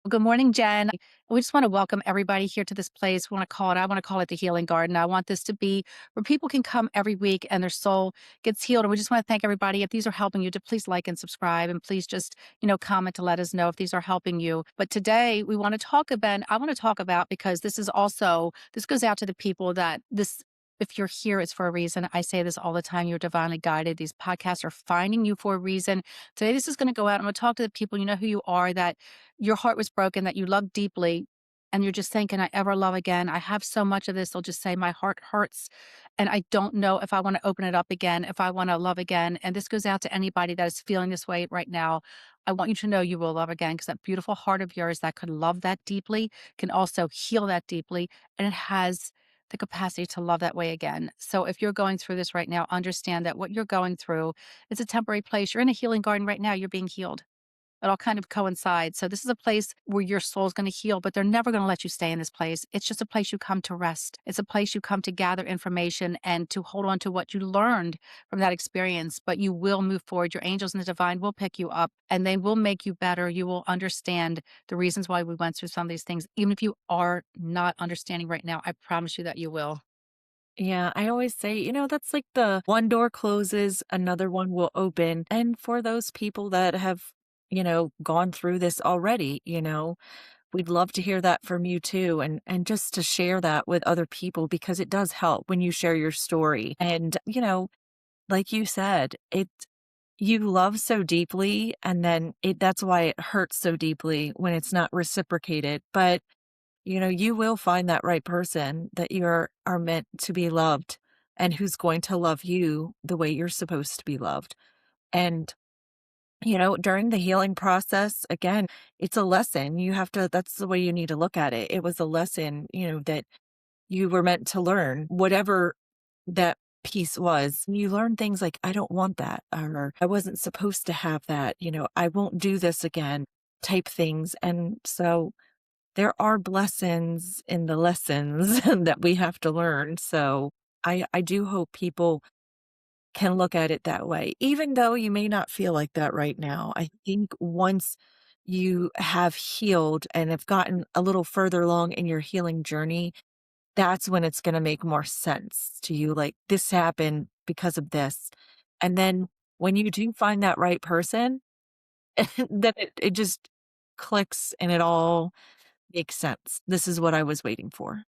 Good morning, Jen. We just want to welcome everybody here to this place. I want to call it the Healing Garden. I want this to be where people can come every week and their soul gets healed. And we just want to thank everybody. If these are helping you, to please like and subscribe and please just, comment to let us know if these are helping you. But today we want to talk about, I want to talk about because this goes out to the people that this if you're here, it's for a reason. I say this all the time. You're divinely guided. These podcasts are finding you for a reason. Today, this is going to go out. I'm going to talk to the people, you know who you are, that your heart was broken, that you love deeply, and you're just saying, "Can I ever love again? I have so much of this." They'll just say, "My heart hurts, and I don't know if I want to open it up again, if I want to love again." And this goes out to anybody that is feeling this way right now. I want you to know you will love again because that beautiful heart of yours that could love that deeply can also heal that deeply, and it has the capacity to love that way again. So if you're going through this right now, understand that what you're going through is a temporary place. You're in a healing garden right now. You're being healed. It all kind of coincides. So this is a place where your soul's going to heal, but they're never going to let you stay in this place. It's just a place you come to rest. It's a place you come to gather information and to hold on to what you learned from that experience. But you will move forward. Your angels and the divine will pick you up and they will make you better. You will understand the reasons why we went through some of these things. Even if you are not understanding right now, I promise you that you will. Yeah, I always say, that's like the one door closes, another one will open. And for those people that have, gone through this already, we'd love to hear that from you too. And just to share that with other people because it does help when you share your story. And, like you said, you love so deeply and then that's why it hurts so deeply when it's not reciprocated. But you will find that right person that are meant to be loved and who's going to love you the way you're supposed to be loved. And, during the healing process, again, it's a lesson. That's the way you need to look at it. It was a lesson, that you were meant to learn, whatever that piece was. You learn things like, I don't want that, or I wasn't supposed to have that, I won't do this again type things. And so, there are blessings in the lessons that we have to learn, so I do hope people can look at it that way, even though you may not feel like that right now. I think once you have healed and have gotten a little further along in your healing journey, that's when it's gonna make more sense to you, like, "This happened because of this," and then when you do find that right person, then it just clicks and it all makes sense. This is what I was waiting for.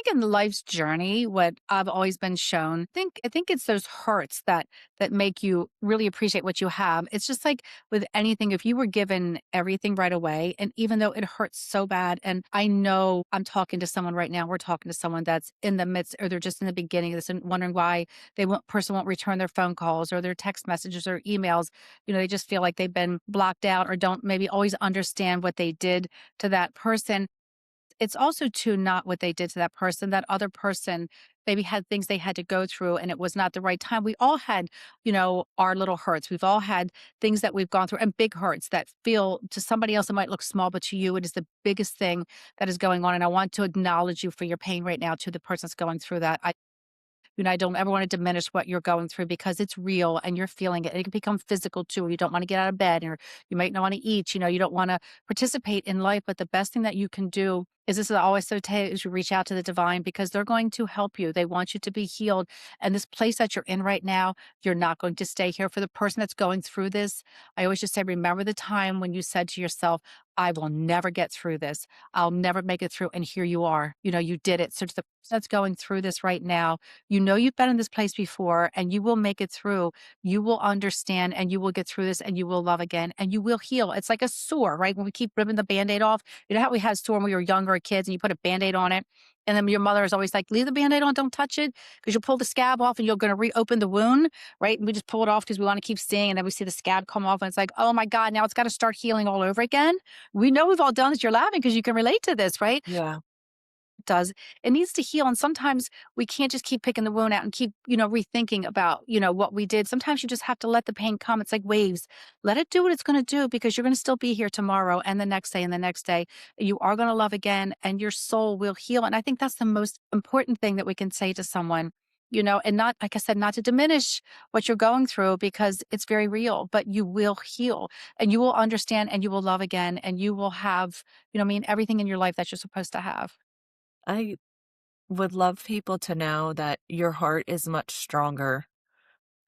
Think in life's journey, what I've always been shown, I think it's those hurts that make you really appreciate what you have. It's just like with anything, if you were given everything right away, and even though it hurts so bad, and I know I'm talking to someone right now, we're talking to someone that's in the midst or they're just in the beginning of this and wondering why person won't return their phone calls or their text messages or emails. They just feel like they've been blocked out or don't maybe always understand what they did to that person. It's also too not what they did to that person. That other person maybe had things they had to go through and it was not the right time. We all had, our little hurts. We've all had things that we've gone through and big hurts that feel to somebody else it might look small, but to you it is the biggest thing that is going on. And I want to acknowledge you for your pain right now to the person that's going through that. I don't ever want to diminish what you're going through because it's real and you're feeling it. It can become physical too. You don't want to get out of bed or you might not want to eat. You don't want to participate in life. But the best thing that you can do is this is always so is you reach out to the divine because they're going to help you. They want you to be healed. And this place that you're in right now, you're not going to stay here. For the person that's going through this, I always just say, remember the time when you said to yourself, I will never get through this. I'll never make it through. And here you are. You did it. So to the person that's going through this right now, you've been in this place before and you will make it through. You will understand and you will get through this and you will love again and you will heal. It's like a sore, right? When we keep ripping the band-aid off, you know how we had sore when we were younger kids and you put a band-aid on it. And then your mother is always like, leave the band-aid on, don't touch it, because you'll pull the scab off and you're going to reopen the wound, right? And we just pull it off because we want to keep seeing. And then we see the scab come off and it's like, oh my God, now it's got to start healing all over again. We know we've all done this. You're laughing because you can relate to this, right? Yeah. Does. It needs to heal. And sometimes we can't just keep picking the wound out and keep, rethinking about, what we did. Sometimes you just have to let the pain come. It's like waves. Let it do what it's going to do because you're going to still be here tomorrow and the next day and the next day. You are going to love again and your soul will heal. And I think that's the most important thing that we can say to someone. and not, like I said, not to diminish what you're going through because it's very real, but you will heal and you will understand and you will love again and you will have, everything in your life that you're supposed to have. I would love people to know that your heart is much stronger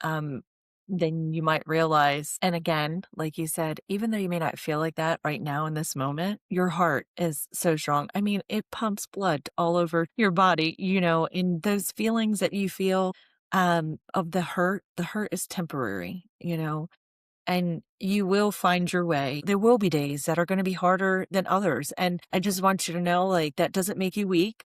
um, than you might realize. And again, like you said, even though you may not feel like that right now in this moment, your heart is so strong. I mean, it pumps blood all over your body, and those feelings that you feel of the hurt is temporary, and you will find your way. There will be days that are going to be harder than others. And I just want you to know, like, that doesn't make you weak.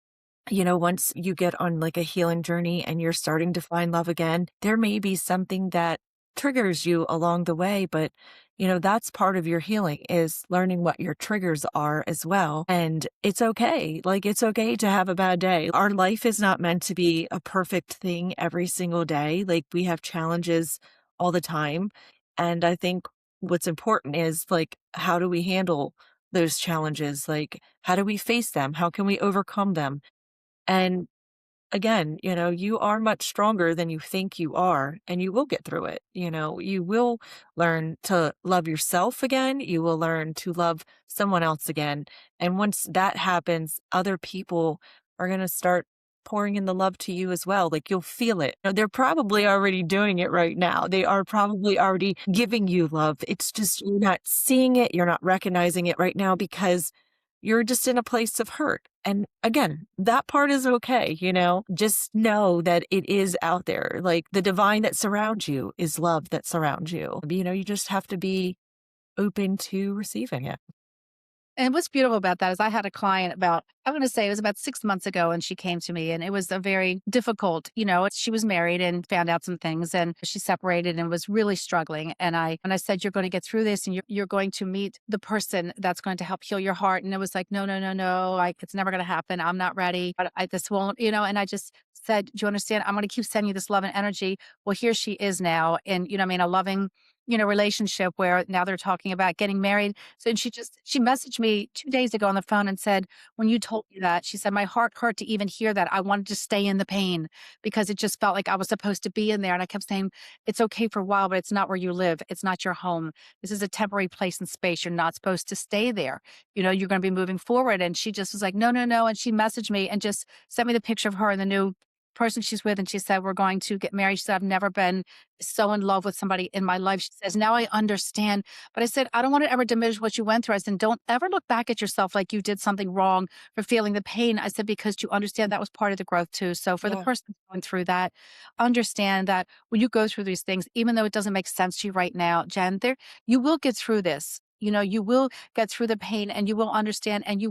Once you get on like a healing journey and you're starting to find love again, there may be something that triggers you along the way, but that's part of your healing is learning what your triggers are as well. And it's okay. Like it's okay to have a bad day. Our life is not meant to be a perfect thing every single day. Like we have challenges all the time. And I think what's important is like, how do we handle those challenges? Like, how do we face them? How can we overcome them? And again, you are much stronger than you think you are, and you will get through it. You will learn to love yourself again. You will learn to love someone else again. And once that happens, other people are going to start pouring in the love to you as well. Like you'll feel it. They're probably already doing it right now. They are probably already giving you love. It's just you're not seeing it, you're not recognizing it right now because you're just in a place of hurt. And again, that part is okay. Just know that it is out there. Like the divine that surrounds you is love that surrounds you. You just have to be open to receiving it. And what's beautiful about that is I had a client about, I'm going to say it was about 6 months ago, and she came to me, and it was a very difficult, she was married and found out some things, and she separated and was really struggling. And I said, you're going to get through this, and you're going to meet the person that's going to help heal your heart. And it was like, no, no, no, no, like it's never going to happen. I'm not ready. This won't, and I just said, do you understand? I'm going to keep sending you this love and energy. Well, here she is now. And, a loving, relationship where now they're talking about getting married. So and she messaged me 2 days ago on the phone and said, "When you told me that," she said, "my heart hurt to even hear that. I wanted to stay in the pain because it just felt like I was supposed to be in there." And I kept saying, "It's okay for a while, but it's not where you live. It's not your home. This is a temporary place and space. You're not supposed to stay there. You're going to be moving forward." And she just was like, "No, no, no." And she messaged me and just sent me the picture of her and the new person she's with. And she said, "We're going to get married." She said, "I've never been so in love with somebody in my life." She says, "Now I understand." But I said, "I don't want to ever diminish what you went through." I said, "Don't ever look back at yourself like you did something wrong for feeling the pain." I said, "Because you understand that was part of the growth too." So for the Yeah. person going through that, understand that when you go through these things, even though it doesn't make sense to you right now, Jen, you will get through this. You will get through the pain and you will understand and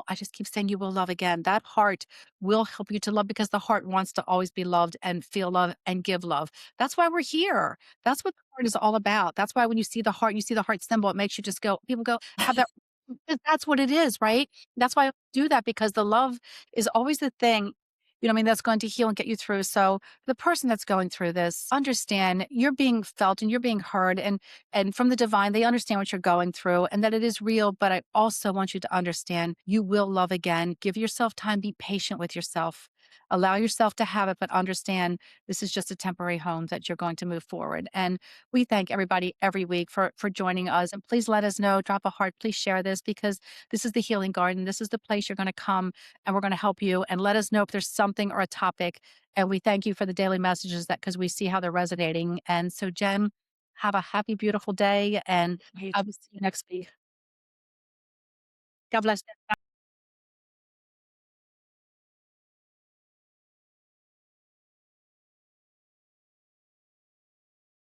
I just keep saying you will love again. That heart will help you to love because the heart wants to always be loved and feel love and give love. That's why we're here. That's what the heart is all about. That's why when you see the heart, you see the heart symbol, it makes you just go, people go, have that. That's what it is, right? That's why I do that because the love is always the thing, that's going to heal and get you through. So the person that's going through this, understand you're being felt and you're being heard and from the divine, they understand what you're going through and that it is real. But I also want you to understand you will love again. Give yourself time, be patient with yourself. Allow yourself to have it, but understand this is just a temporary home that you're going to move forward. And we thank everybody every week for joining us. And please let us know, drop a heart, please share this because this is the healing garden. This is the place you're going to come and we're going to help you and let us know if there's something or a topic. And we thank you for the daily messages that because we see how they're resonating. And so, Jen, have a happy, beautiful day. And I will see you next week. God bless.